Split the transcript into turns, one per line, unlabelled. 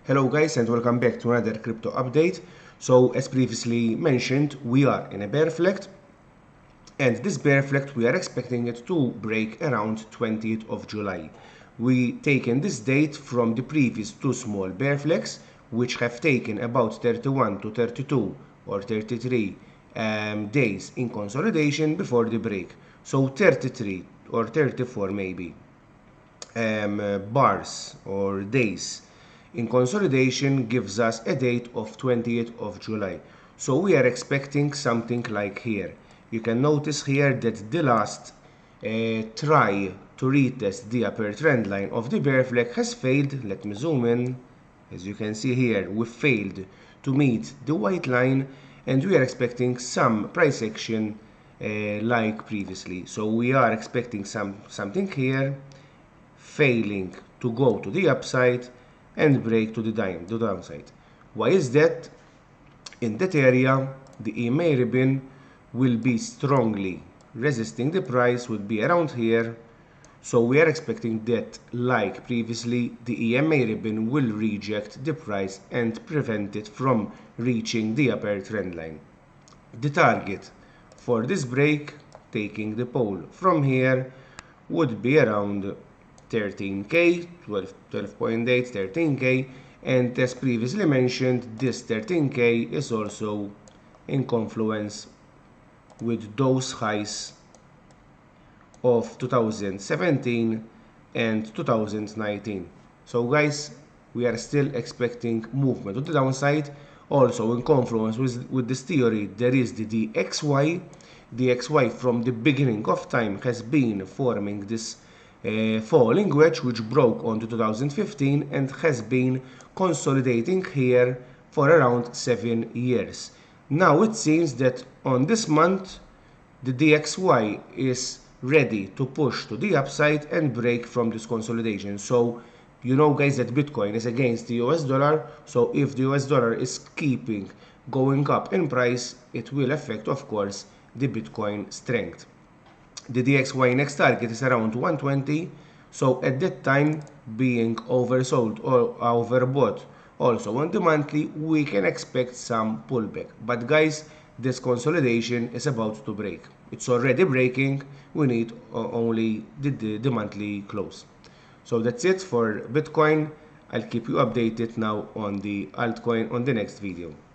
Hello guys and welcome back to another crypto update. So as previously mentioned, we are in a bear flag, and this bear flag we are expecting it to break around 20th of July. We taken this date from the previous two small bear flags which have taken about 31 to 32 or 33 days in consolidation before the break. So 33 or 34 maybe bars or days in consolidation gives us a date of 20th of July. So we are expecting something like here. You can notice here that the last try to retest the upper trend line of the bear flag has failed. Let me zoom in. As you can see here, we failed to meet the white line, and we are expecting some price action like previously. So we are expecting something here, failing to go to the upside and break to the downside. Why is that? In that area, the EMA ribbon will be strongly resisting the price, would be around here. So we are expecting that, like previously, the EMA ribbon will reject the price and prevent it from reaching the upper trend line. The target for this break, taking the pole from here, would be around 13k, 12.8, 13k, and as previously mentioned, this 13k is also in confluence with those highs of 2017 and 2019. So guys, we are still expecting movement to the downside. Also in confluence with this theory, there is the DXY. DXY from the beginning of time has been forming this falling wedge which broke on 2015 and has been consolidating here for around 7 years. Now it seems that on this month the DXY is ready to push to the upside and break from this consolidation. So you know guys that Bitcoin is against the US dollar, so if the US dollar is keeping going up in price, it will affect of course the Bitcoin strength. The DXY next target is around 120, so at that time, being oversold or overbought also on the monthly, we can expect some pullback. But guys, this consolidation is about to break. It's already breaking, we need only the monthly close. So that's it for Bitcoin. I'll keep you updated now on the altcoin on the next video.